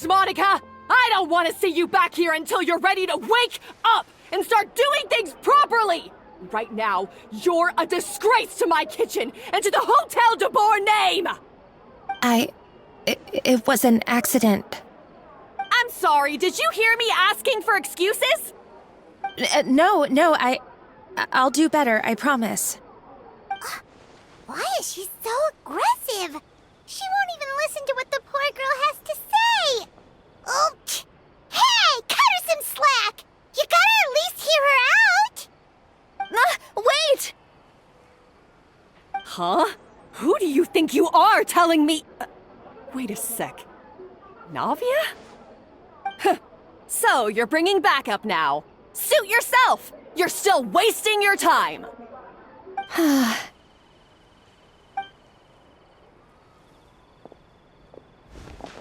Yes, Monica! I don't want to see you back here until you're ready to wake up and start doing things properly! Right now, you're a disgrace to my kitchen and to the Hotel de Boer name! It was an accident. I'm sorry, did you hear me asking for excuses? No, I'll do better, I promise. Why is she so aggressive? She won't even listen to what the poor girl has to say. Oh, hey, cut her some slack. You gotta at least hear her out. Wait! Huh? Who do you think you are telling me? Wait a sec. Navia? Huh. So, you're bringing backup now. Suit yourself! You're still wasting your time!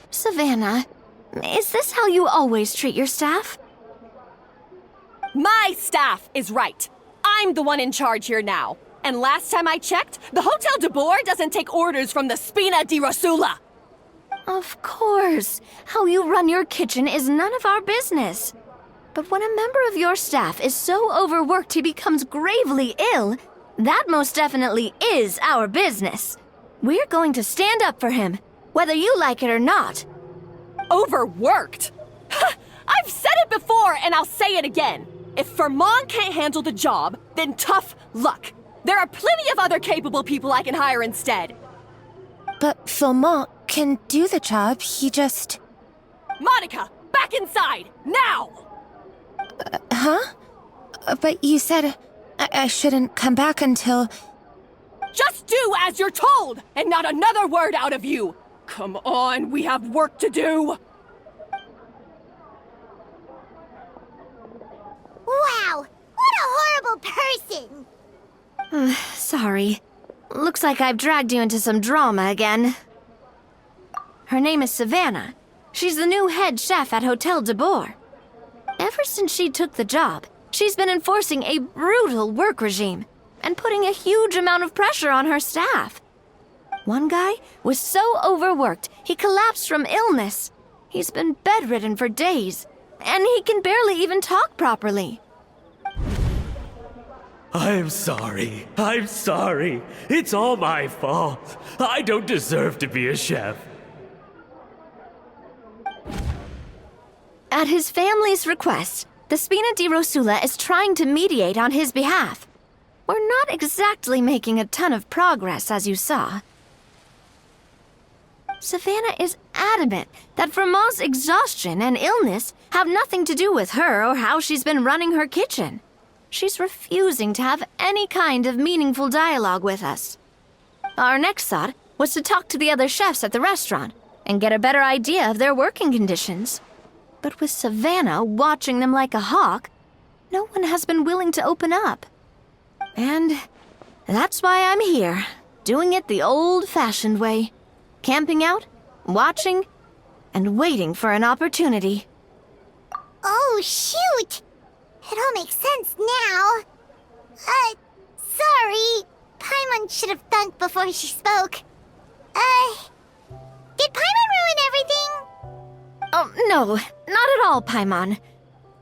Savannah, is this how you always treat your staff? My staff is right. I'm the one in charge here now. And last time I checked, the Hotel de Boer doesn't take orders from the Spina di Rosula. Of course. How you run your kitchen is none of our business. But when a member of your staff is so overworked he becomes gravely ill, that most definitely is our business. We're going to stand up for him, whether you like it or not. Overworked? I've said it before and I'll say it again. If Fermont can't handle the job, then tough luck. There are plenty of other capable people I can hire instead. But Philmont can do the job, he just... Monica, back inside, now! Huh? But you said I shouldn't come back until... Just do as you're told, and not another word out of you! Come on, we have work to do! Wow, what a horrible person! Sorry. Looks like I've dragged you into some drama again. Her name is Savannah. She's the new head chef at Hotel de Boer. Ever since she took the job, she's been enforcing a brutal work regime and putting a huge amount of pressure on her staff. One guy was so overworked, he collapsed from illness. He's been bedridden for days, and he can barely even talk properly. I'm sorry. It's all my fault. I don't deserve to be a chef. At his family's request, the Spina di Rosula is trying to mediate on his behalf. We're not exactly making a ton of progress, as you saw. Savannah is adamant that Vermont's exhaustion and illness have nothing to do with her or how she's been running her kitchen. She's refusing to have any kind of meaningful dialogue with us. Our next thought was to talk to the other chefs at the restaurant and get a better idea of their working conditions. But with Savannah watching them like a hawk, no one has been willing to open up. And that's why I'm here, doing it the old-fashioned way. Camping out, watching, and waiting for an opportunity. Oh, shoot! It all makes sense now. Sorry. Paimon should have thunked before she spoke. Did Paimon ruin everything? Oh, no, not at all, Paimon.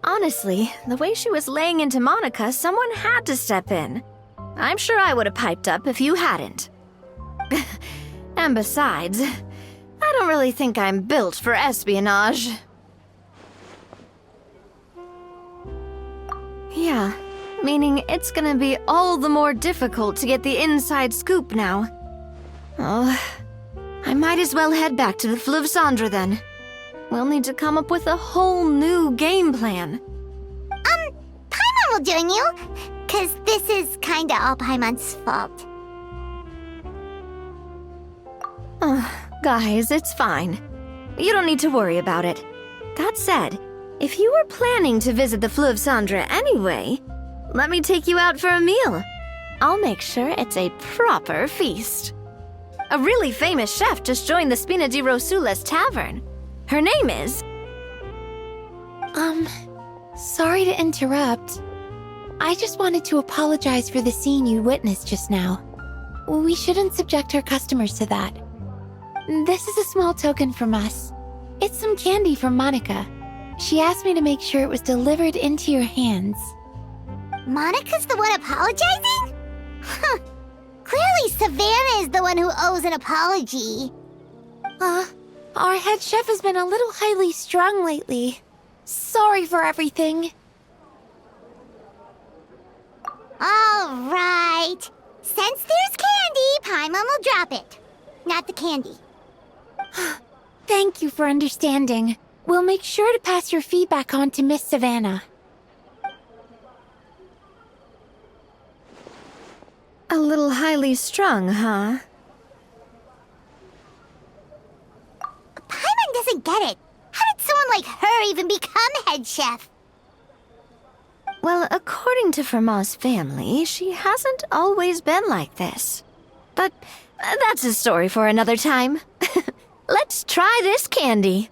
Honestly, the way she was laying into Monica, someone had to step in. I'm sure I would have piped up if you hadn't. And besides, I don't really think I'm built for espionage. Yeah, meaning it's gonna be all the more difficult to get the inside scoop now. Oh, I might as well head back to the Fleuve Cendre then. We'll need to come up with a whole new game plan. Paimon will join you, 'cause this is kinda all Paimon's fault. Guys, it's fine. You don't need to worry about it. That said, if you were planning to visit the Fleuve Cendre anyway, let me take you out for a meal. I'll make sure it's a proper feast. A really famous chef just joined the Spina di Rosula's tavern. Her name is... Sorry to interrupt. I just wanted to apologize for the scene you witnessed just now. We shouldn't subject our customers to that. This is a small token from us. It's some candy from Monica. She asked me to make sure it was delivered into your hands. Monica's the one apologizing? Huh. Clearly Savannah is the one who owes an apology. Our head chef has been a little highly strung lately. Sorry for everything. All right. Since there's candy, Paimon will drop it. Not the candy. Thank you for understanding. We'll make sure to pass your feedback on to Miss Savannah. A little highly strung, huh? Paimon doesn't get it. How did someone like her even become head chef? Well, according to Fermat's family, she hasn't always been like this. But that's a story for another time. Let's try this candy.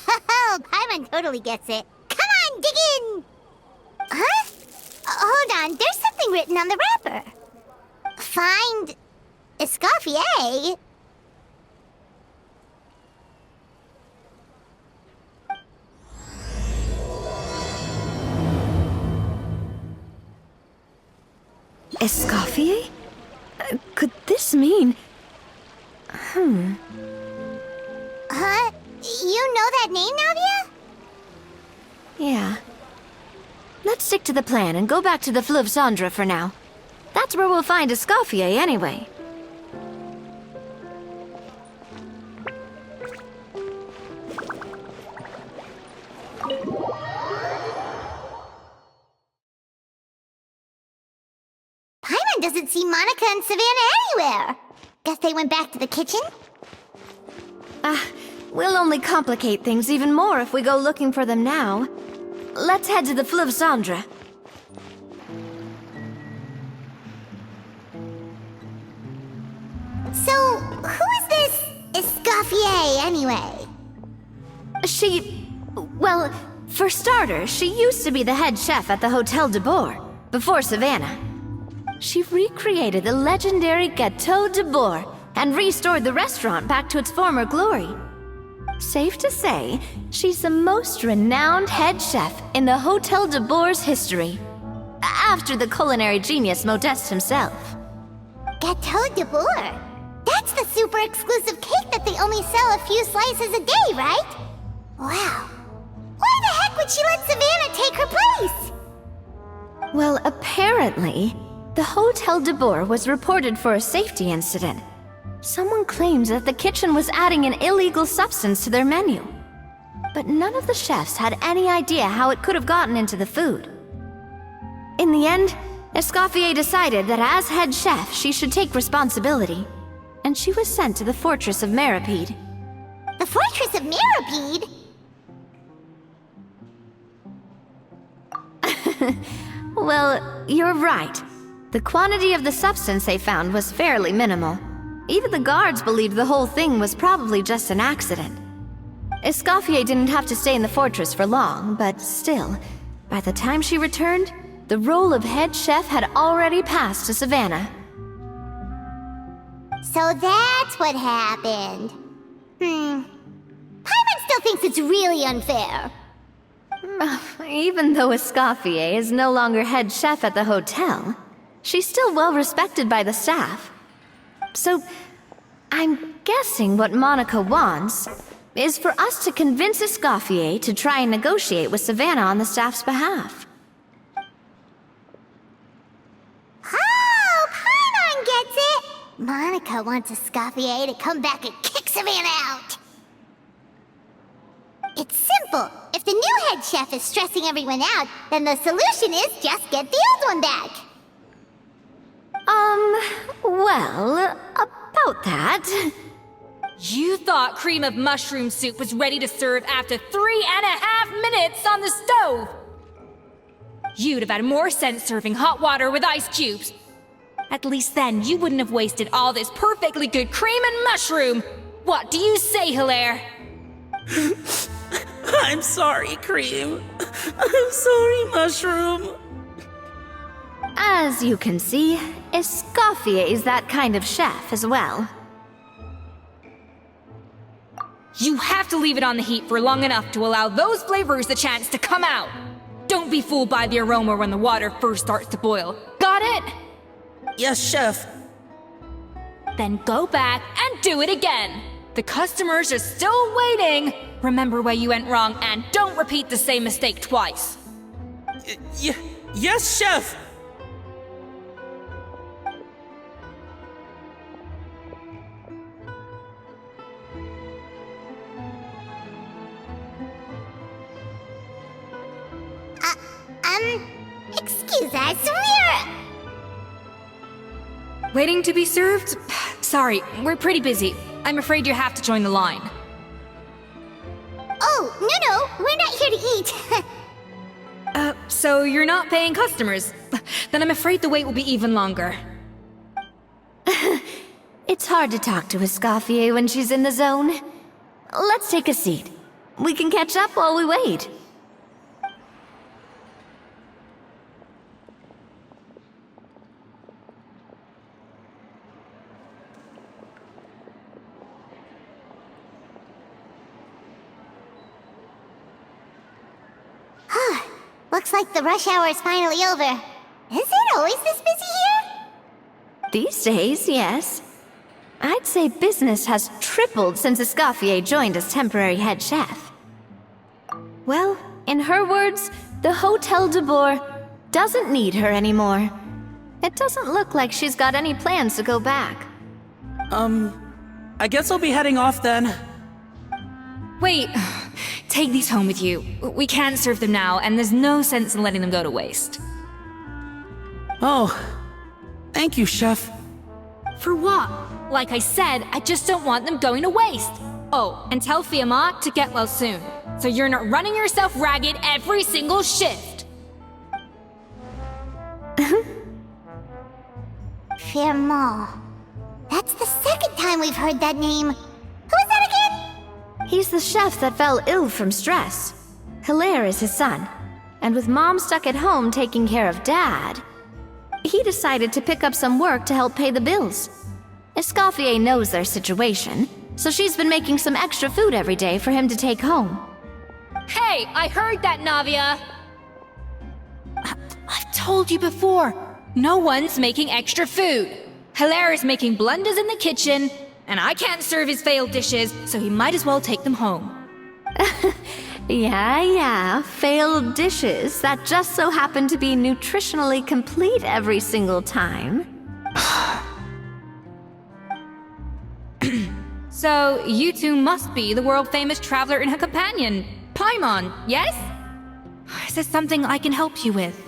Oh, Paimon totally gets it. Come on, dig in! Huh? Hold on, there's something written on the wrapper. Find Escoffier? Escoffier? Could this mean... Huh? You know that name, Navia? Yeah. Let's stick to the plan and go back to the Fleuve Cendre for now. That's where we'll find Escoffier anyway. Paimon doesn't see Monica and Savannah anywhere. Guess they went back to the kitchen? We'll only complicate things even more if we go looking for them now. Let's head to the Fleuve Cendre. So, who is this Escoffier anyway? Well, for starters, she used to be the head chef at the Hotel de Bourg, before Savannah. She recreated the legendary Gâteau de Bourg and restored the restaurant back to its former glory. Safe to say, she's the most renowned head chef in the Hotel de Bourg's history. After the culinary genius Modeste himself. Gâteau de Bourg? That's the super exclusive cake that they only sell a few slices a day, right? Wow. Why the heck would she let Savannah take her place? Well, apparently, the Hotel de Bourg was reported for a safety incident. Someone claims that the kitchen was adding an illegal substance to their menu. But none of the chefs had any idea how it could have gotten into the food. In the end, Escoffier decided that as head chef, she should take responsibility. And she was sent to the Fortress of Meripede. The Fortress of Meripede? Well, you're right. The quantity of the substance they found was fairly minimal. Even the guards believed the whole thing was probably just an accident. Escoffier didn't have to stay in the fortress for long, but still, by the time she returned, the role of head chef had already passed to Savannah. So that's what happened. Paimon still thinks it's really unfair. Even though Escoffier is no longer head chef at the hotel, she's still well respected by the staff. So, I'm guessing what Monica wants is for us to convince Escoffier to try and negotiate with Savannah on the staff's behalf. Oh, Paimon gets it! Monica wants Escoffier to come back and kick Savannah out. It's simple. If the new head chef is stressing everyone out, then the solution is just get the old one back. Well, about that... You thought cream of mushroom soup was ready to serve after 3.5 minutes on the stove! You'd have had more sense serving hot water with ice cubes. At least then you wouldn't have wasted all this perfectly good cream and mushroom! What do you say, Hilaire? I'm sorry, Cream. I'm sorry, Mushroom. As you can see, Escoffier is that kind of chef as well. You have to leave it on the heat for long enough to allow those flavors the chance to come out. Don't be fooled by the aroma when the water first starts to boil. Got it? Yes, Chef. Then go back and do it again. The customers are still waiting. Remember where you went wrong and don't repeat the same mistake twice. Yes, Chef. Excuse us, Waiting to be served? Sorry, we're pretty busy. I'm afraid you have to join the line. Oh, no, we're not here to eat. So you're not paying customers? Then I'm afraid the wait will be even longer. It's hard to talk to Escoffier when she's in the zone. Let's take a seat. We can catch up while we wait. Looks like the rush hour is finally over. Is it always this busy here? These days, yes. I'd say business has tripled since Escoffier joined as temporary head chef. Well, in her words, the Hotel de Boer doesn't need her anymore. It doesn't look like she's got any plans to go back. I guess I'll be heading off then. Wait, take these home with you. We can't serve them now, and there's no sense in letting them go to waste. Oh, thank you, Chef. For what? Like I said, I just don't want them going to waste. Oh, and tell Fiamma to get well soon, so you're not running yourself ragged every single shift. Fiamma. That's the second time we've heard that name. Who is that again? He's the chef that fell ill from stress. Hilaire is his son, and with Mom stuck at home taking care of Dad, he decided to pick up some work to help pay the bills. Escoffier knows their situation, so she's been making some extra food every day for him to take home. Hey, I heard that, Navia! I've told you before, no one's making extra food. Hilaire is making blunders in the kitchen, and I can't serve his failed dishes, so he might as well take them home. Yeah, failed dishes that just so happen to be nutritionally complete every single time. So, you two must be the world-famous traveler and her companion, Paimon, yes? Is there something I can help you with?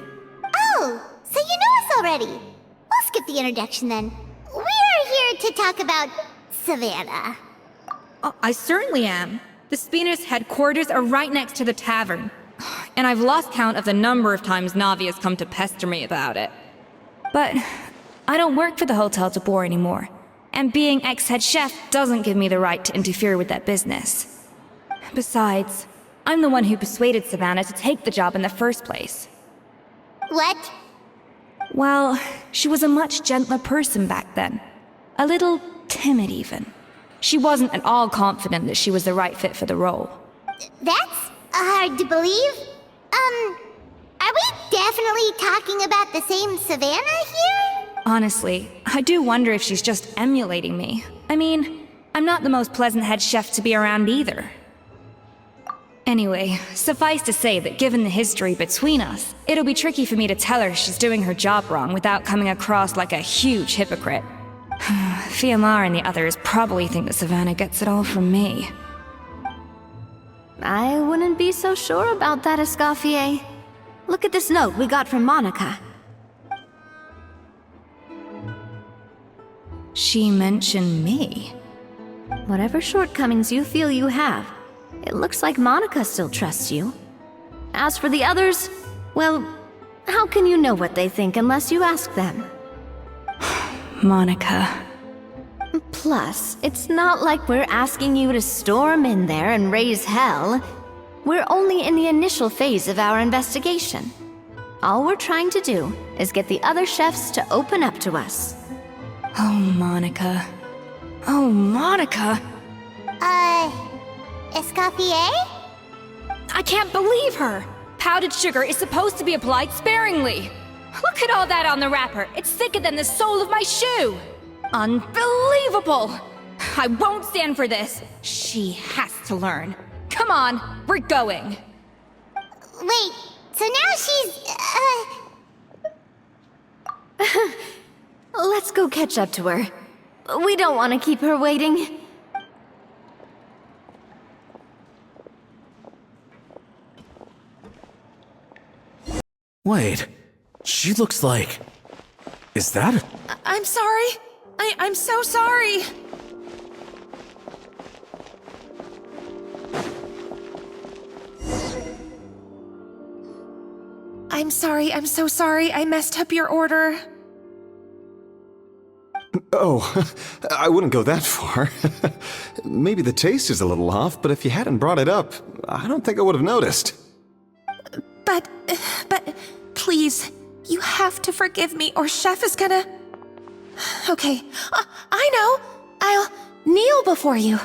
Oh, so you know us already. We'll skip the introduction then. We're here to talk about Savannah. I certainly am. The Spina's headquarters are right next to the tavern. And I've lost count of the number of times Navi has come to pester me about it. But I don't work for the Hotel de Boer anymore. And being ex-head chef doesn't give me the right to interfere with that business. Besides, I'm the one who persuaded Savannah to take the job in the first place. What? Well, she was a much gentler person back then. A little timid, even. She wasn't at all confident that she was the right fit for the role. That's hard to believe. Are we definitely talking about the same Savannah here? Honestly, I do wonder if she's just emulating me. I mean, I'm not the most pleasant head chef to be around either. Anyway, suffice to say that given the history between us, it'll be tricky for me to tell her she's doing her job wrong without coming across like a huge hypocrite. Fiamma and the others probably think that Savannah gets it all from me. I wouldn't be so sure about that, Escoffier. Look at this note we got from Monica. She mentioned me. Whatever shortcomings you feel you have, it looks like Monica still trusts you. As for the others, well, how can you know what they think unless you ask them? Monica. Plus, it's not like we're asking you to storm in there and raise hell. We're only in the initial phase of our investigation. All we're trying to do is get the other chefs to open up to us. Oh, Monica. Oh, Monica! Escoffier? I can't believe her! Powdered sugar is supposed to be applied sparingly. Look at all that on the wrapper. It's thicker than the sole of my shoe. Unbelievable! I won't stand for this. She has to learn. Come on, we're going. Wait, so now she's, Let's go catch up to her. We don't want to keep her waiting. Wait, she looks like... Is that... I'm sorry. I'm so sorry. I'm sorry. I'm so sorry. I messed up your order. Oh, I wouldn't go that far. Maybe the taste is a little off, but if you hadn't brought it up, I don't think I would have noticed. But, please, you have to forgive me or Chef is gonna... Okay, I know. I'll kneel before you.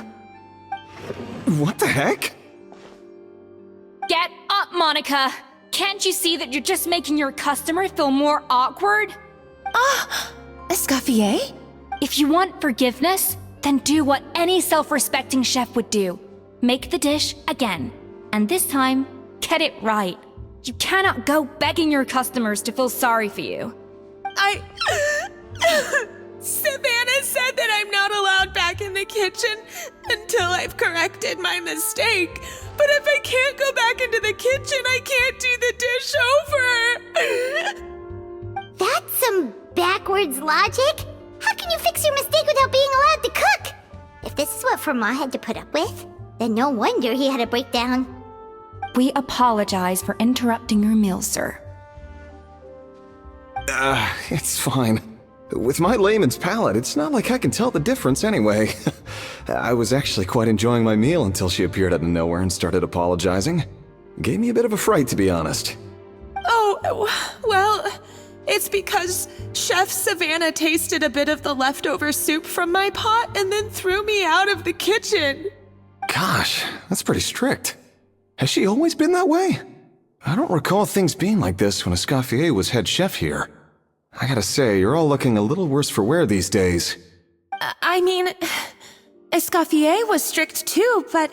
What the heck? Get up, Monica! Can't you see that you're just making your customer feel more awkward? Escoffier? If you want forgiveness, then do what any self-respecting chef would do. Make the dish again. And this time, get it right. You cannot go begging your customers to feel sorry for you. Savannah said that I'm not allowed back in the kitchen until I've corrected my mistake. But if I can't go back into the kitchen, I can't do the dish over. That's some backwards logic. How can you fix your mistake without being allowed to cook? If this is what Fermat had to put up with, then no wonder he had a breakdown. We apologize for interrupting your meal, sir. It's fine. With my layman's palate, it's not like I can tell the difference anyway. I was actually quite enjoying my meal until she appeared out of nowhere and started apologizing. Gave me a bit of a fright, to be honest. Oh, well, it's because Chef Savannah tasted a bit of the leftover soup from my pot and then threw me out of the kitchen. Gosh, that's pretty strict. Has she always been that way? I don't recall things being like this when Escoffier was head chef here. I gotta say, you're all looking a little worse for wear these days. I mean, Escoffier was strict too, but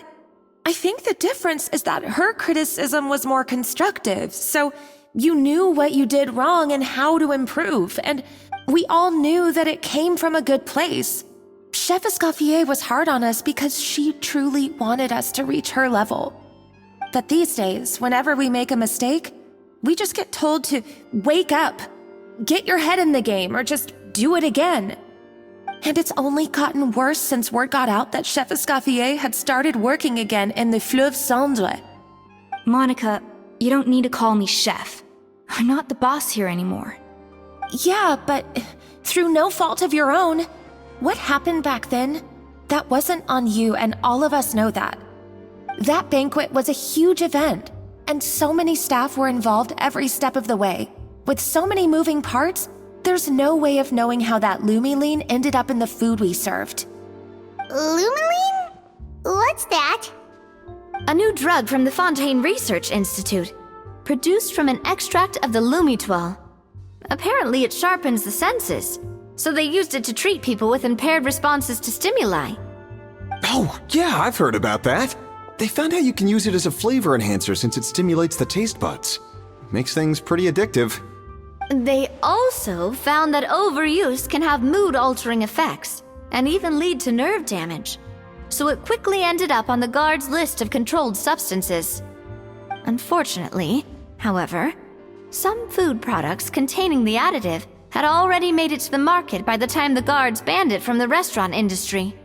I think the difference is that her criticism was more constructive, so you knew what you did wrong and how to improve, and we all knew that it came from a good place. Chef Escoffier was hard on us because she truly wanted us to reach her level. But these days, whenever we make a mistake, we just get told to wake up, get your head in the game, or just do it again. And it's only gotten worse since word got out that Chef Escoffier had started working again in the Fleuve Cendre. Monica, you don't need to call me chef. I'm not the boss here anymore. Yeah, but through no fault of your own. What happened back then, that wasn't on you, and all of us know that. That banquet was a huge event, and so many staff were involved every step of the way. With so many moving parts, there's no way of knowing how that Lumiline ended up in the food we served. Lumiline? What's that? A new drug from the Fontaine Research Institute, produced from an extract of the Lumitoile. Apparently it sharpens the senses, so they used it to treat people with impaired responses to stimuli. Oh, yeah, I've heard about that. They found out you can use it as a flavor enhancer since it stimulates the taste buds. Makes things pretty addictive. They also found that overuse can have mood-altering effects, and even lead to nerve damage. So it quickly ended up on the guards' list of controlled substances. Unfortunately, however, some food products containing the additive had already made it to the market by the time the guards banned it from the restaurant industry.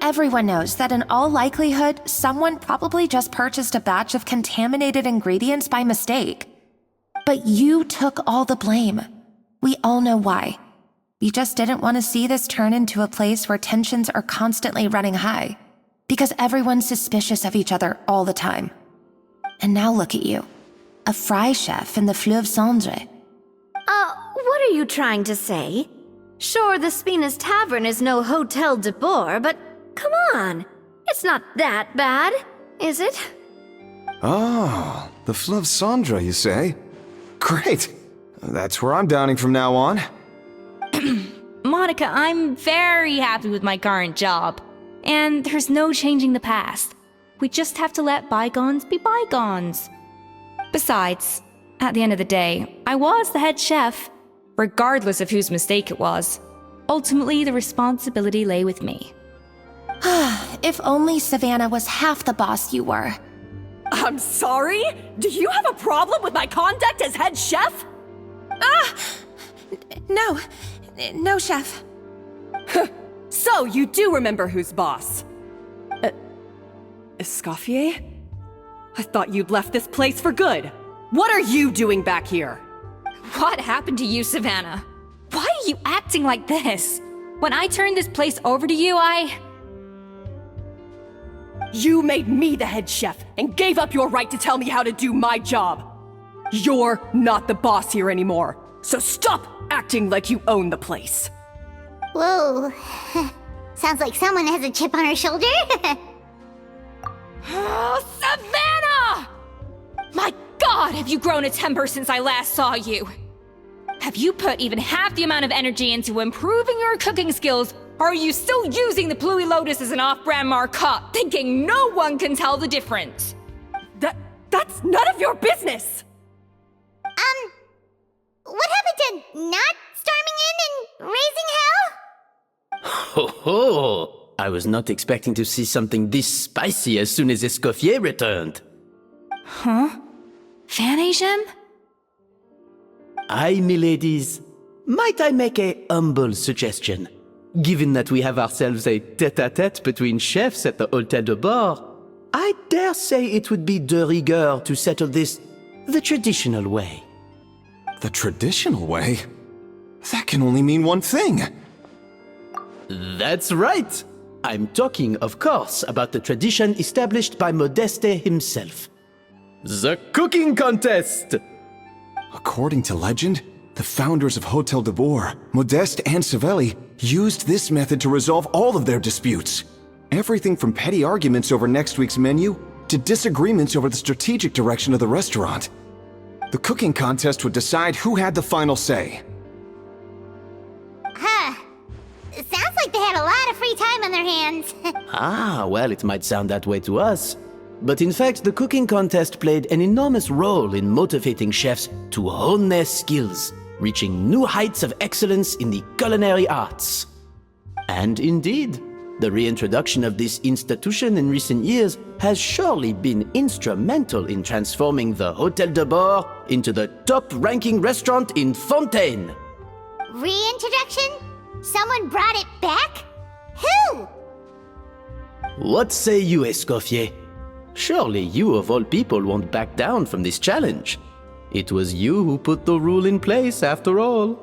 Everyone knows that in all likelihood, someone probably just purchased a batch of contaminated ingredients by mistake. But you took all the blame. We all know why. You just didn't want to see this turn into a place where tensions are constantly running high, because everyone's suspicious of each other all the time. And now look at you, a fry chef in the Fleuve Cendre. What are you trying to say? Sure, the Spina's Tavern is no Hotel de Boer, but come on, it's not that bad. is it? Oh, the Fleuve Sandra, you say? Great. That's where I'm dining from now on. Monica, I'm very happy with my current job. And there's no changing the past. We just have to let bygones be bygones. Besides, at the end of the day, I was the head chef, regardless of whose mistake it was. Ultimately, the responsibility lay with me. If only Savannah was half the boss you were. I'm sorry? Do you have a problem with my conduct as head chef? No, chef. So you do remember who's boss? Escoffier? I thought you'd left this place for good. What are you doing back here? What happened to you, Savannah? Why are you acting like this? When I turned this place over to you, You made me the head chef and gave up your right to tell me how to do my job. You're not the boss here anymore, so stop acting like you own the place. Whoa. Sounds like someone has a chip on her shoulder. Oh, Savannah! My God, have you grown a temper since I last saw you? Have you put even half the amount of energy into improving your cooking skills, or are you still using the Pluie Lotus as an off-brand markup, thinking no one can tell the difference? That's none of your business! What happened to not storming in and raising hell? Ho ho! I was not expecting to see something this spicy as soon as Escoffier returned. Huh? Fanasian? Aye, miladies. Might I make a humble suggestion? Given that we have ourselves a tête-à-tête between chefs at the Hôtel de Bord, I dare say it would be de rigueur to settle this the traditional way. The traditional way? That can only mean one thing. That's right! I'm talking, of course, about the tradition established by Modeste himself. The cooking contest! According to legend, the founders of Hôtel de Bord, Modeste and Savelli, used this method to resolve all of their disputes. Everything from petty arguments over next week's menu to disagreements over the strategic direction of the restaurant. The cooking contest would decide who had the final say. It sounds like they had a lot of free time on their hands. Ah, well, it might sound that way to us. But in fact, the cooking contest played an enormous role in motivating chefs to hone their skills, reaching new heights of excellence in the culinary arts. And indeed, the reintroduction of this institution in recent years has surely been instrumental in transforming the Hôtel de Bord into the top-ranking restaurant in Fontaine. Reintroduction? Someone brought it back? Who? What say you, Escoffier? Surely you of all people won't back down from this challenge. It was you who put the rule in place, after all.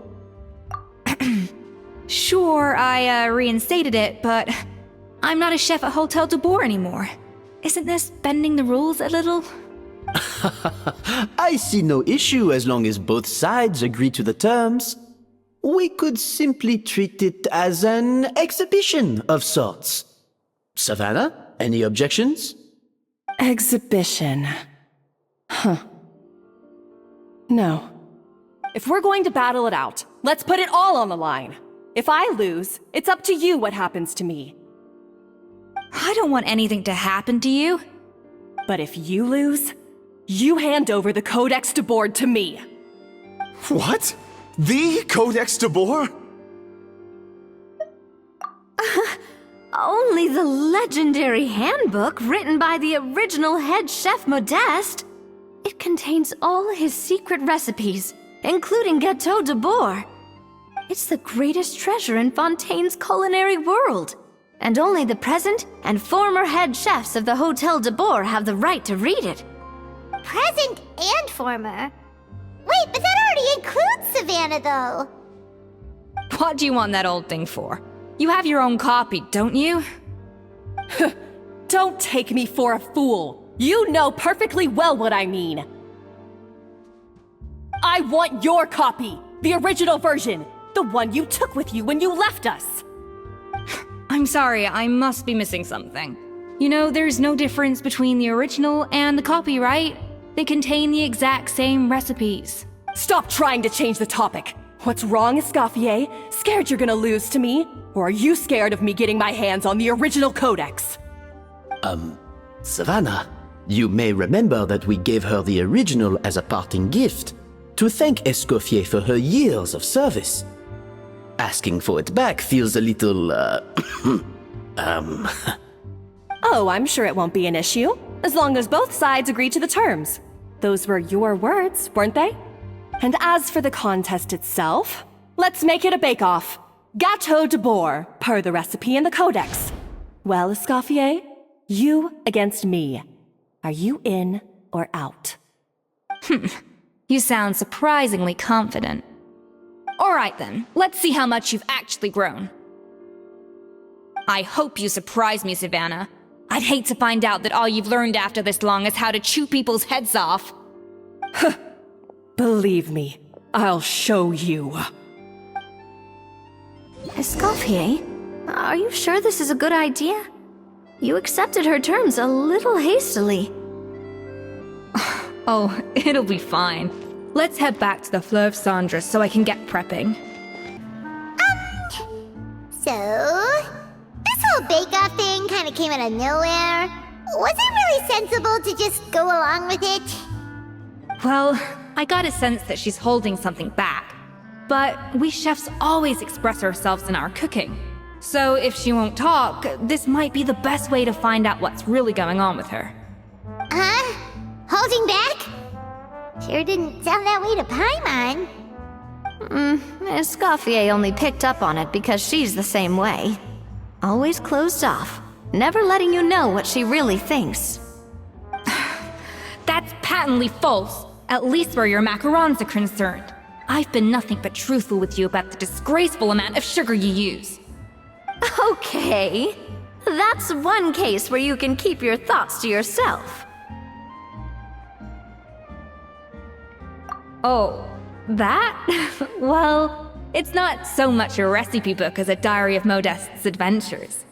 Sure, I reinstated it, but I'm not a chef at Hôtel de Bord anymore. Isn't this bending the rules a little? I see no issue as long as both sides agree to the terms. We could simply treat it as an exhibition of sorts. Savannah, any objections? Exhibition. Huh. No. If we're going to battle it out, let's put it all on the line. If I lose, it's up to you what happens to me. I don't want anything to happen to you. But if you lose, you hand over the Codex de Bord to me. What? The Codex de Bord? Only the legendary handbook written by the original head chef Modeste. It contains all his secret recipes, including Gâteau de Bord. It's the greatest treasure in Fontaine's culinary world, and only the present and former head chefs of the Hôtel de Bord have the right to read it. Present and former? Wait, but that already includes Savannah, though. What do you want that old thing for? You have your own copy, don't you? Don't take me for a fool. You know perfectly well what I mean. I want your copy, the original version, the one you took with you when you left us. I'm sorry, I must be missing something. You know, there's no difference between the original and the copy, right? They contain the exact same recipes. Stop trying to change the topic. What's wrong, Escoffier? Scared you're gonna lose to me? Or are you scared of me getting my hands on the original codex? Savannah, you may remember that we gave her the original as a parting gift to thank Escoffier for her years of service. Asking for it back feels a little, Oh, I'm sure it won't be an issue, as long as both sides agree to the terms. Those were your words, weren't they? And as for the contest itself, let's make it a bake-off. Gâteau de boar, per the recipe in the codex. Well, Escoffier, you against me. Are you in or out? You sound surprisingly confident. Alright then, let's see how much you've actually grown. I hope you surprise me, Savannah. I'd hate to find out that all you've learned after this long is how to chew people's heads off. Believe me, I'll show you. Escoffier, are you sure this is a good idea? You accepted her terms a little hastily. Oh, it'll be fine. Let's head back to the Fleuve Cendres so I can get prepping. So, this whole bake-off thing kind of came out of nowhere. Was it really sensible to just go along with it? Well, I got a sense that she's holding something back. But we chefs always express ourselves in our cooking. So if she won't talk, this might be the best way to find out what's really going on with her. Huh? Holding back? Sure didn't sound that way to Paimon. Escoffier only picked up on it because she's the same way. Always closed off, never letting you know what she really thinks. That's patently false, at least where your macarons are concerned. I've been nothing but truthful with you about the disgraceful amount of sugar you use. Okay, that's one case where you can keep your thoughts to yourself. Oh, that? Well, it's not so much a recipe book as a diary of Modeste's adventures.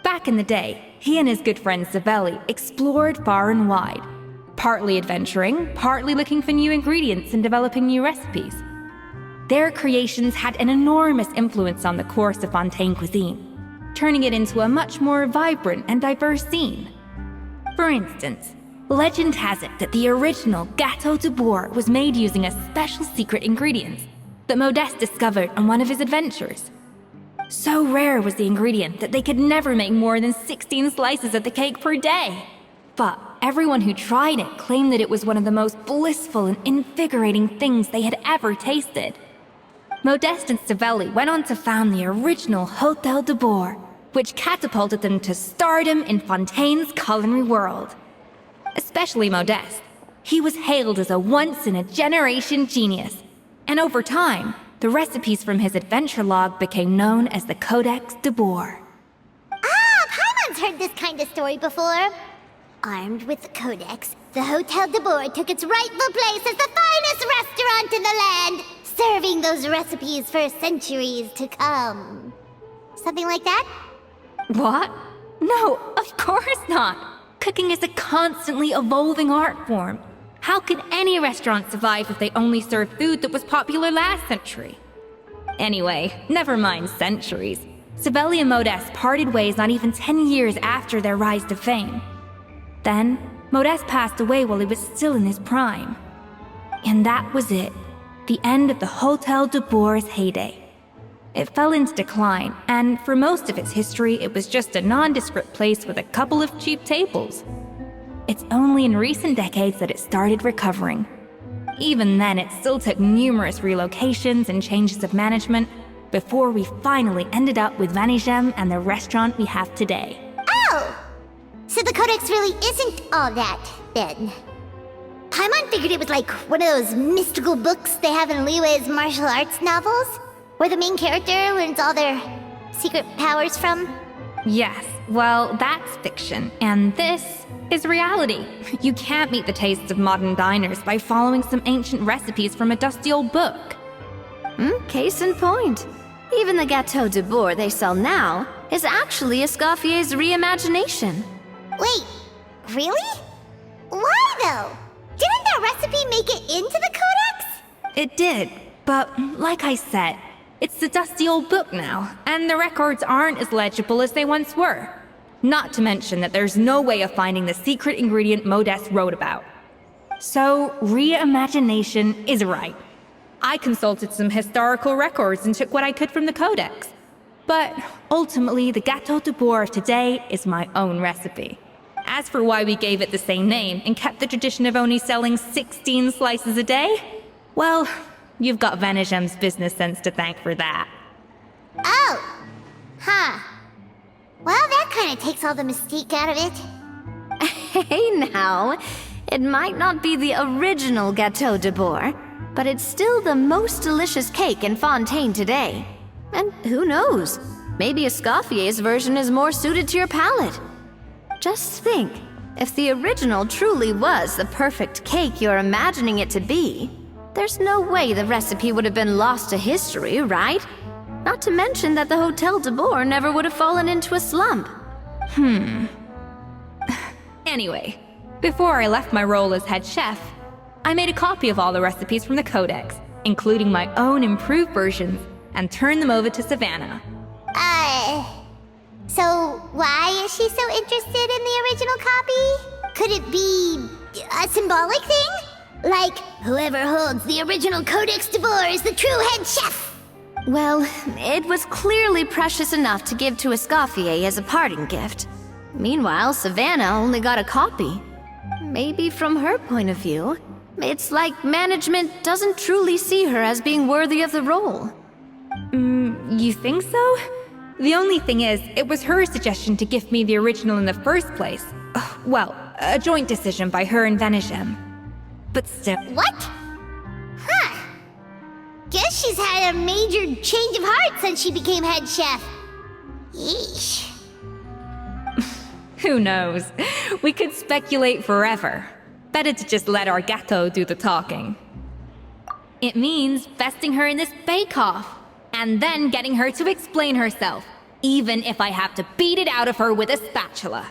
Back in the day, he and his good friend Savelli explored far and wide, partly adventuring, partly looking for new ingredients and developing new recipes. Their creations had an enormous influence on the course of Fontaine cuisine, turning it into a much more vibrant and diverse scene. For instance, legend has it that the original Gâteau de boar was made using a special secret ingredient that Modeste discovered on one of his adventures. So rare was the ingredient that they could never make more than 16 slices of the cake per day. But everyone who tried it claimed that it was one of the most blissful and invigorating things they had ever tasted. Modeste and Savelli went on to found the original Hôtel de Boar, which catapulted them to stardom in Fontaine's culinary world. Especially Modeste. He was hailed as a once-in-a-generation genius, and over time, the recipes from his adventure log became known as the Codex de Boar. Paimon's heard this kind of story before. Armed with the Codex, the Hôtel de Boar took its rightful place as the finest restaurant in the land, serving those recipes for centuries to come. Something like that? What? No, of course not. Cooking is a constantly evolving art form. How could any restaurant survive if they only served food that was popular last century? Anyway, never mind centuries. Savelli and Modeste parted ways not even 10 years after their rise to fame. Then, Modeste passed away while he was still in his prime. And that was it. The end of the Hôtel de Boar's heyday. It fell into decline, and for most of its history, it was just a nondescript place with a couple of cheap tables. It's only in recent decades that it started recovering. Even then, it still took numerous relocations and changes of management before we finally ended up with Vanigem and the restaurant we have today. Oh! So the Codex really isn't all that, then. Paimon figured it was like one of those mystical books they have in Liyue's martial arts novels, where the main character learns all their secret powers from. Yes, well, that's fiction, and this is reality. You can't meet the tastes of modern diners by following some ancient recipes from a dusty old book. Case in point. Even the Gâteau de Boar they sell now is actually Escoffier's reimagination. Wait, really? Why though? Didn't that recipe make it into the codex? It did, but like I said, it's the dusty old book now, and the records aren't as legible as they once were. Not to mention that there's no way of finding the secret ingredient Modest wrote about. So, reimagination is right. I consulted some historical records and took what I could from the codex. But ultimately, the Gâteau de Bourg of today is my own recipe. As for why we gave it the same name and kept the tradition of only selling 16 slices a day, well, you've got Venegem's business sense to thank for that. Oh. Huh. Well, that kind of takes all the mystique out of it. Hey now, it might not be the original Gâteau de Bourg, but it's still the most delicious cake in Fontaine today. And who knows, maybe Escoffier's version is more suited to your palate. Just think, if the original truly was the perfect cake you're imagining it to be, there's no way the recipe would have been lost to history, right? Not to mention that the Hotel de Bourg never would have fallen into a slump. Anyway, before I left my role as head chef, I made a copy of all the recipes from the codex, including my own improved versions, and turned them over to Savannah. So why is she so interested in the original copy? Could it be a symbolic thing? Like, whoever holds the original Codex de Bourg is the true head chef? Well, it was clearly precious enough to give to Escoffier as a parting gift. Meanwhile, Savannah only got a copy. Maybe from her point of view, it's like management doesn't truly see her as being worthy of the role. You think so? The only thing is, it was her suggestion to gift me the original in the first place. Well, a joint decision by her and Venegem. But still... What? Huh. Guess she's had a major change of heart since she became head chef. Yeesh. Who knows? We could speculate forever. Better to just let our gâteau do the talking. It means besting her in this bake-off, and then getting her to explain herself, even if I have to beat it out of her with a spatula.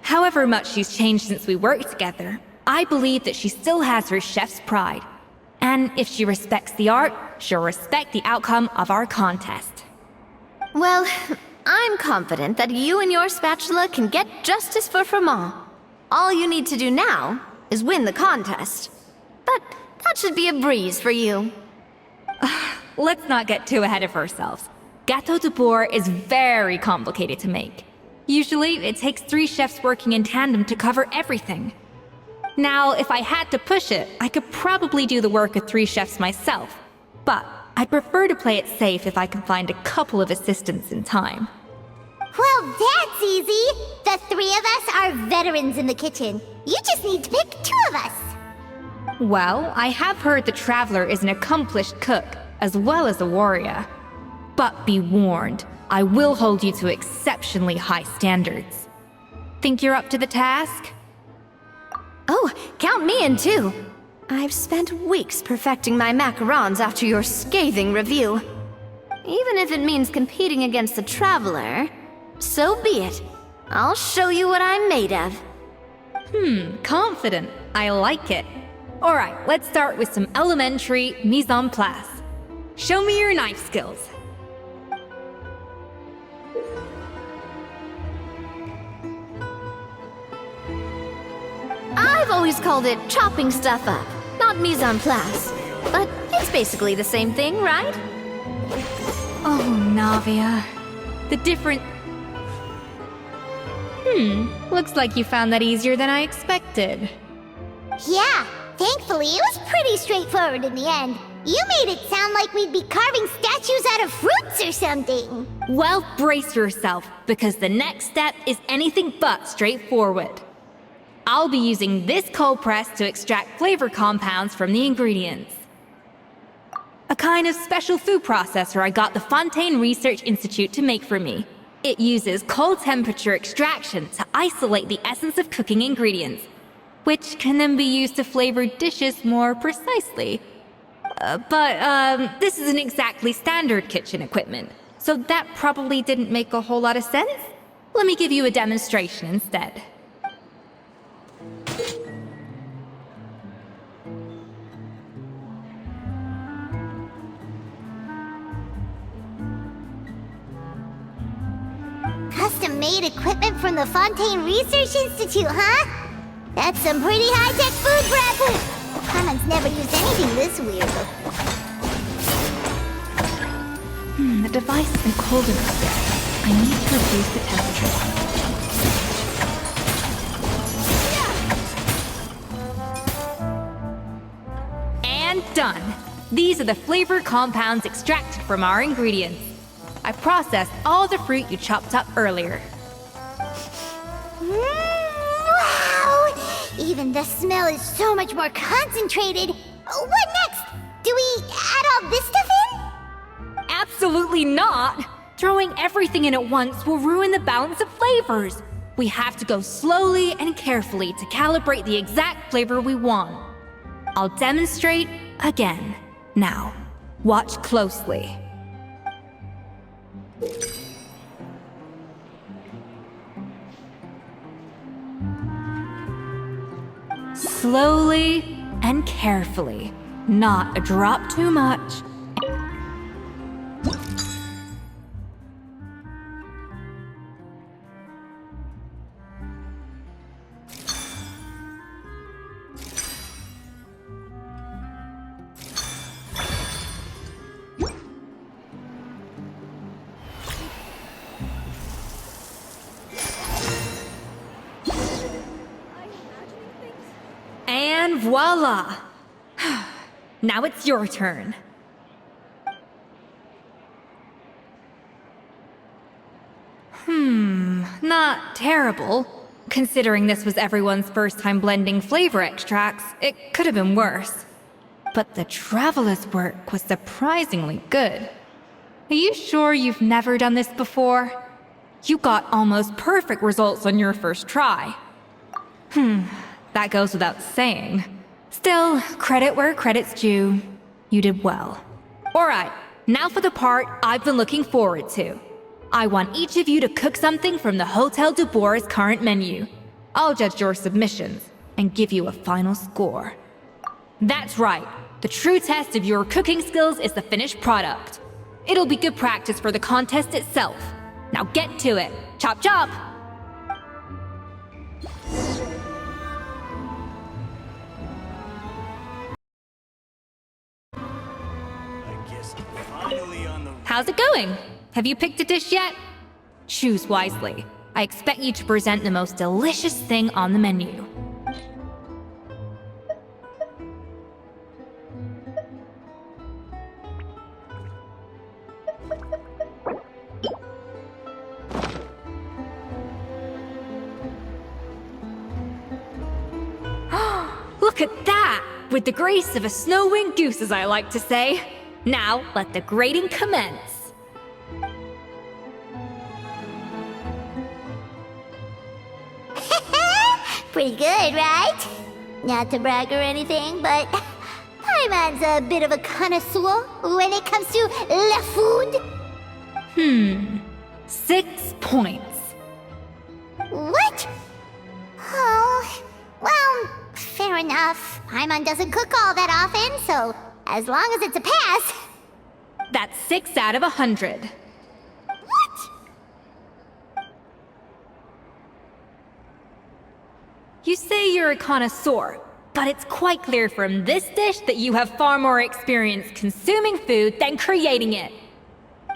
However much she's changed since we worked together, I believe that she still has her chef's pride. And if she respects the art, she'll respect the outcome of our contest. Well, I'm confident that you and your spatula can get justice for Froment. All you need to do now is win the contest. But that should be a breeze for you. Let's not get too ahead of ourselves. Gâteau de Bourg is very complicated to make. Usually, it takes 3 chefs working in tandem to cover everything. Now, if I had to push it, I could probably do the work of 3 chefs myself. But I'd prefer to play it safe if I can find a couple of assistants in time. Well, that's easy. The 3 of us are veterans in the kitchen. You just need to pick 2 of us. Well, I have heard the Traveler is an accomplished cook, as well as a warrior. But be warned, I will hold you to exceptionally high standards. Think you're up to the task? Oh, count me in too. I've spent weeks perfecting my macarons after your scathing review. Even if it means competing against the Traveler, so be it. I'll show you what I'm made of. Confident. I like it. Alright, let's start with some elementary mise en place. Show me your knife skills. I've always called it chopping stuff up, not mise en place. But it's basically the same thing, right? Oh, Navia. The different... Looks like you found that easier than I expected. Yeah, thankfully it was pretty straightforward in the end. You made it sound like we'd be carving statues out of fruits or something. Well, brace yourself, because the next step is anything but straightforward. I'll be using this cold press to extract flavor compounds from the ingredients. A kind of special food processor I got the Fontaine Research Institute to make for me. It uses cold temperature extraction to isolate the essence of cooking ingredients, which can then be used to flavor dishes more precisely. But this isn't exactly standard kitchen equipment, so that probably didn't make a whole lot of sense. Let me give you a demonstration instead. Custom-made equipment from the Fontaine Research Institute, huh? That's some pretty high-tech food prep. Clement's never used anything this weird before. The device isn't cold enough yet. I need to reduce the temperature. And done! These are the flavor compounds extracted from our ingredients. I processed all the fruit you chopped up earlier. Wow! Even the smell is so much more concentrated. What next? Do we add all this stuff in? Absolutely not! Throwing everything in at once will ruin the balance of flavors. We have to go slowly and carefully to calibrate the exact flavor we want. I'll demonstrate again. Now, watch closely. Slowly and carefully. Not a drop too much. And voila! Now it's your turn. Not terrible. Considering this was everyone's first time blending flavor extracts, it could have been worse. But the Traveler's work was surprisingly good. Are you sure you've never done this before? You got almost perfect results on your first try. That goes without saying. Still, credit where credit's due. You did well. Alright, now for the part I've been looking forward to. I want each of you to cook something from the Hotel du Bois' current menu. I'll judge your submissions and give you a final score. That's right. The true test of your cooking skills is the finished product. It'll be good practice for the contest itself. Now get to it. Chop chop! How's it going? Have you picked a dish yet? Choose wisely. I expect you to present the most delicious thing on the menu. Look at that! With the grace of a snow-winged goose, as I like to say. Now, let the grating commence. Pretty good, right? Not to brag or anything, but Paimon's a bit of a connoisseur when it comes to la food. 6 points. What? Oh, well, fair enough. Paimon doesn't cook all that often, so as long as it's a pass. That's 6 out of 100. What? You say you're a connoisseur, but it's quite clear from this dish that you have far more experience consuming food than creating it.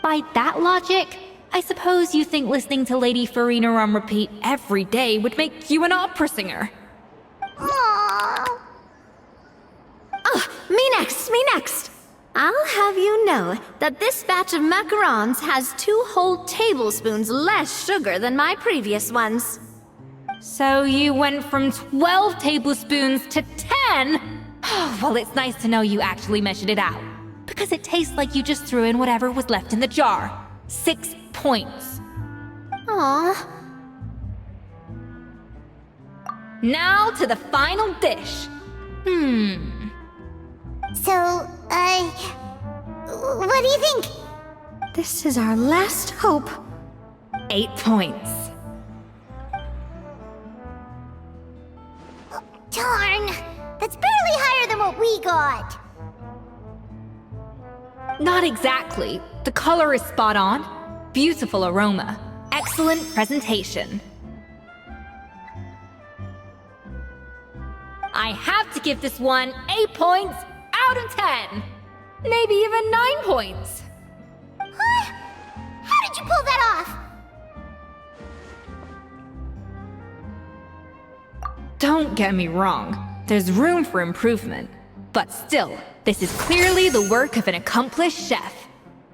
By that logic, I suppose you think listening to Lady Farina on repeat every day would make you an opera singer. Aww. Oh, me next! I'll have you know that this batch of macarons has 2 whole tablespoons less sugar than my previous ones. So you went from 12 tablespoons to 10? Well, it's nice to know you actually measured it out. Because it tastes like you just threw in whatever was left in the jar. 6 points. Aww. Now to the final dish. So, what do you think? This is our last hope. 8 points. Darn! That's barely higher than what we got. Not exactly. The color is spot on. Beautiful aroma. Excellent presentation. I have to give this one 8 points out of 10. Maybe even 9 points. Huh? How did you pull that off? Don't get me wrong. There's room for improvement. But still, this is clearly the work of an accomplished chef.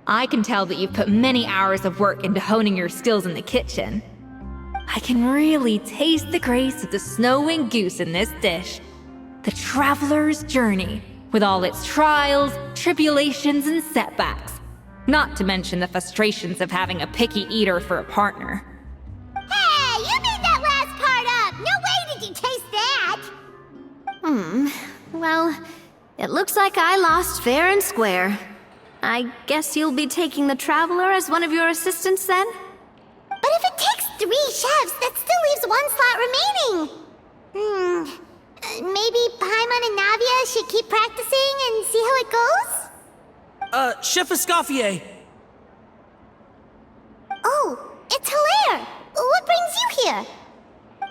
I can tell that you've put many hours of work into honing your skills in the kitchen. I can really taste the grace of the snow-winged goose in this dish. The traveler's journey, with all its trials, tribulations, and setbacks. Not to mention the frustrations of having a picky eater for a partner. Hey, you made that last part up! No way did you taste that! Well, it looks like I lost fair and square. I guess you'll be taking the Traveler as one of your assistants then? But if it takes 3 chefs, that still leaves 1 slot remaining. Maybe Paimon and Navia should keep practicing and see how it goes? Chef Escoffier! Oh, it's Hilaire! What brings you here?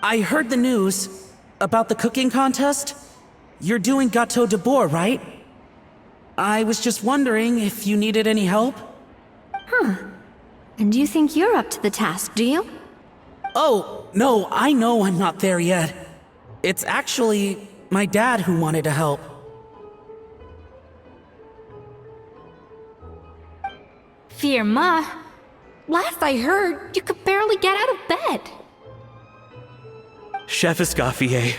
I heard the news about the cooking contest. You're doing Gâteau de Bois, right? I was just wondering if you needed any help? And you think you're up to the task, do you? Oh, no, I know I'm not there yet. It's actually my dad who wanted to help. Firma, last I heard, you could barely get out of bed. Chef Escoffier,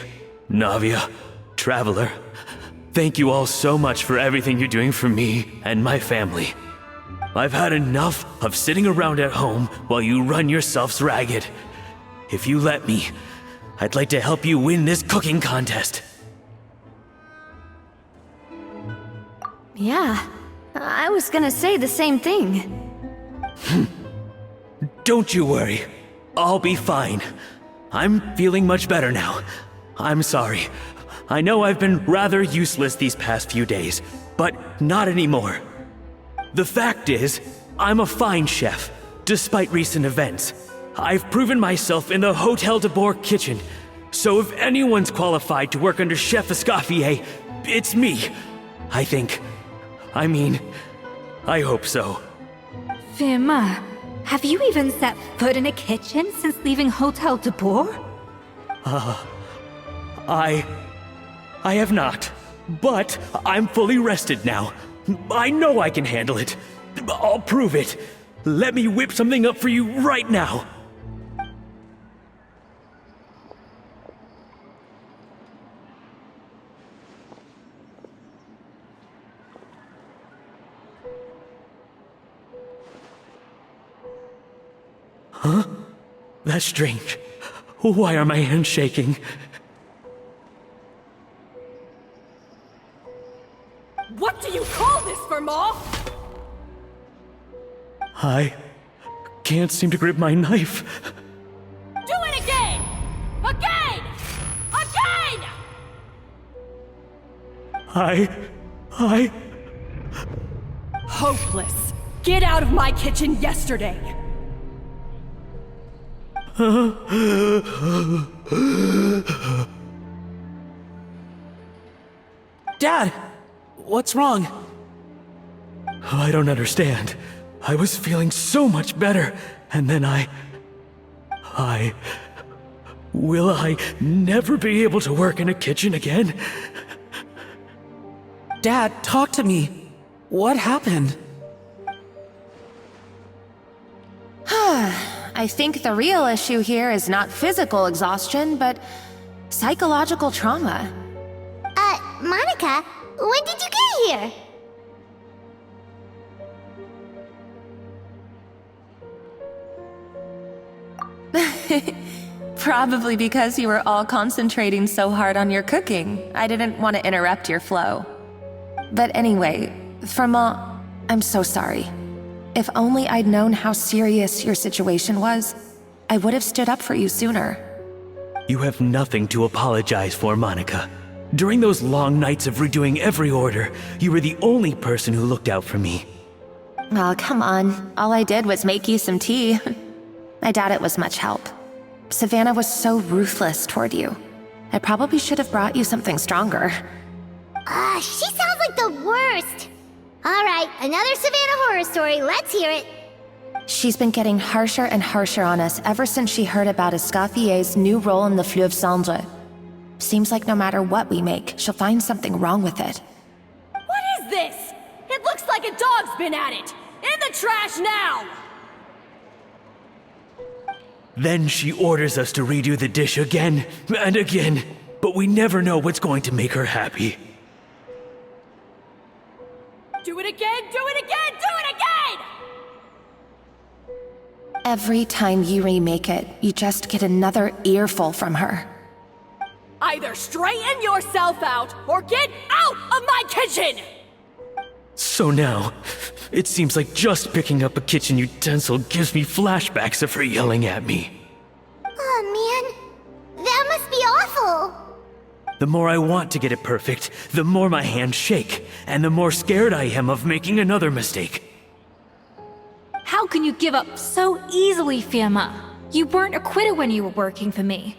Navia, Traveler, thank you all so much for everything you're doing for me and my family. I've had enough of sitting around at home while you run yourselves ragged. If you let me, I'd like to help you win this cooking contest. Yeah, I was gonna say the same thing. Don't you worry. I'll be fine. I'm feeling much better now. I'm sorry. I know I've been rather useless these past few days, but not anymore. The fact is, I'm a fine chef, despite recent events. I've proven myself in the Hotel de Bois kitchen, so if anyone's qualified to work under Chef Escoffier, it's me. I think. I hope so. Firma, have you even set foot in a kitchen since leaving Hotel de Bois? I have not, but I'm fully rested now. I know I can handle it. I'll prove it. Let me whip something up for you right now. Huh? That's strange. Why are my hands shaking? What do you call this, Firma? I can't seem to grip my knife. Do it again! Again! Again! I... Hopeless. Get out of my kitchen yesterday. Dad! What's wrong? I don't understand. I was feeling so much better, and then Will I never be able to work in a kitchen again? Dad, talk to me. What happened? I think the real issue here is not physical exhaustion, but psychological trauma. Monica, when did you get here? Probably because you were all concentrating so hard on your cooking. I didn't want to interrupt your flow. But anyway, Firma, I'm so sorry. if only I'd known how serious your situation was, I would have stood up for you sooner. You have nothing to apologize for, Monica. During those long nights of redoing every order, you were the only person who looked out for me. Oh, come on. All I did was make you some tea. I doubt it was much help. Savannah was so ruthless toward you. I probably should have brought you something stronger. She sounds like the worst. All right, another Savannah horror story. Let's hear it. She's been getting harsher and harsher on us ever since she heard about Escoffier's new role in the Fleuve Cendre. Seems like no matter what we make, she'll find something wrong with it. What is this? It looks like a dog's been at it! In the trash now! Then she orders us to redo the dish again and again, but we never know what's going to make her happy. Do it again, do it again, do it again! Every time you remake it, you just get another earful from her. Either straighten yourself out, or get out of my kitchen! So now, it seems like just picking up a kitchen utensil gives me flashbacks of her yelling at me. Oh man, that must be awful. The more I want to get it perfect, the more my hands shake, and the more scared I am of making another mistake. How can you give up so easily, Firma? You weren't a quitter when you were working for me.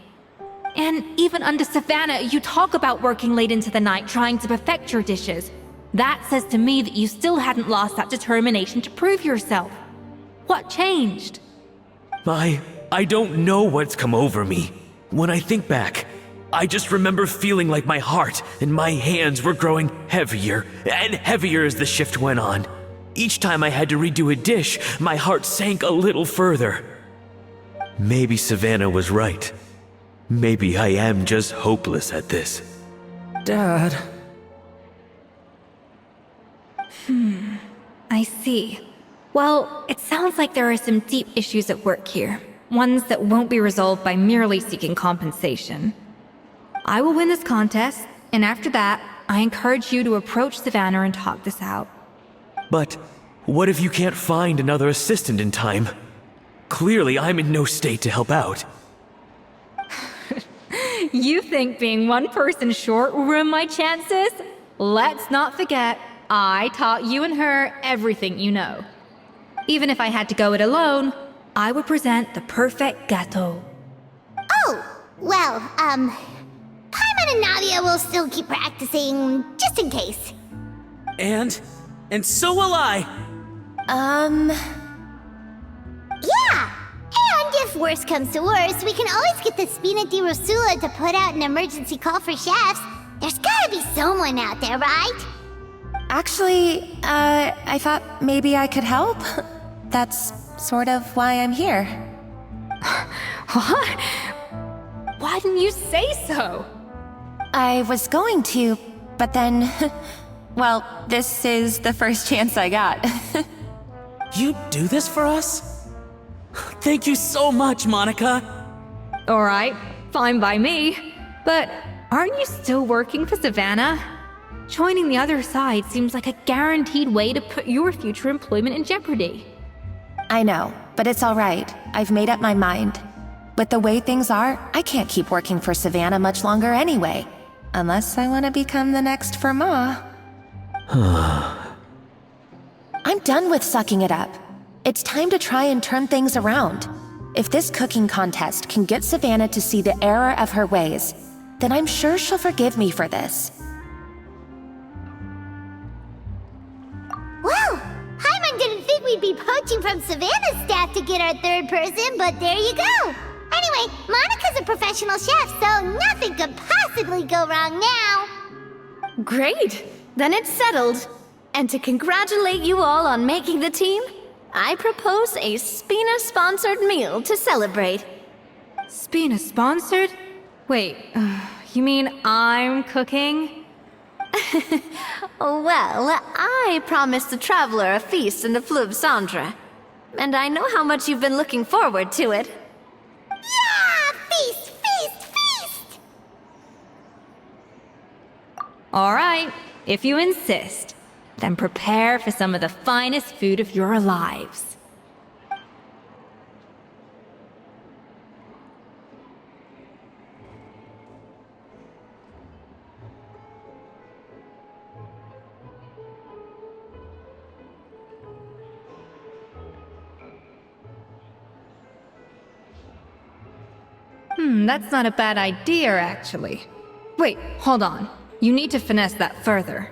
And even under Savannah, you talk about working late into the night trying to perfect your dishes. That says to me that you still hadn't lost that determination to prove yourself. What changed? I don't know what's come over me. When I think back, I just remember feeling like my heart and my hands were growing heavier and heavier as the shift went on. Each time I had to redo a dish, my heart sank a little further. Maybe Savannah was right. Maybe I am just hopeless at this. Dad. I see. Well, it sounds like there are some deep issues at work here. Ones that won't be resolved by merely seeking compensation. I will win this contest, and after that, I encourage you to approach Savannah and talk this out. But what if you can't find another assistant in time? Clearly, I'm in no state to help out. You think being one person short will ruin my chances? Let's not forget, I taught you and her everything you know. Even if I had to go it alone, I would present the perfect gâteau. Oh, well, Paimon and Nadia will still keep practicing, just in case. And so will I. Yeah! And if worse comes to worse, we can always get the Spina di Rosula to put out an emergency call for chefs. There's gotta be someone out there, right? Actually, I thought maybe I could help. That's sort of why I'm here. What? Why didn't you say so? I was going to, but then... well, this is the first chance I got. You do this for us? Thank you so much, Monica. Alright, fine by me. But aren't you still working for Savannah? Joining the other side seems like a guaranteed way to put your future employment in jeopardy. I know, but it's all right. I've made up my mind. With the way things are, I can't keep working for Savannah much longer anyway. Unless I want to become the next Firma. I'm done with sucking it up. It's time to try and turn things around. If this cooking contest can get Savannah to see the error of her ways, then I'm sure she'll forgive me for this. Well, Paimon didn't think we'd be poaching from Savannah's staff to get our third person, but there you go. Anyway, Monica's a professional chef, so nothing could possibly go wrong now. Great! Then it's settled. And to congratulate you all on making the team, I propose a Spina-sponsored meal to celebrate. Spina sponsored? Wait, you mean I'm cooking? Well, I promised the traveler a feast in the Fleuve Cendre. And I know how much you've been looking forward to it. Yeah! Feast, feast, feast! Alright, if you insist. Then prepare for some of the finest food of your lives. That's not a bad idea, actually. Wait, hold on. You need to finesse that further.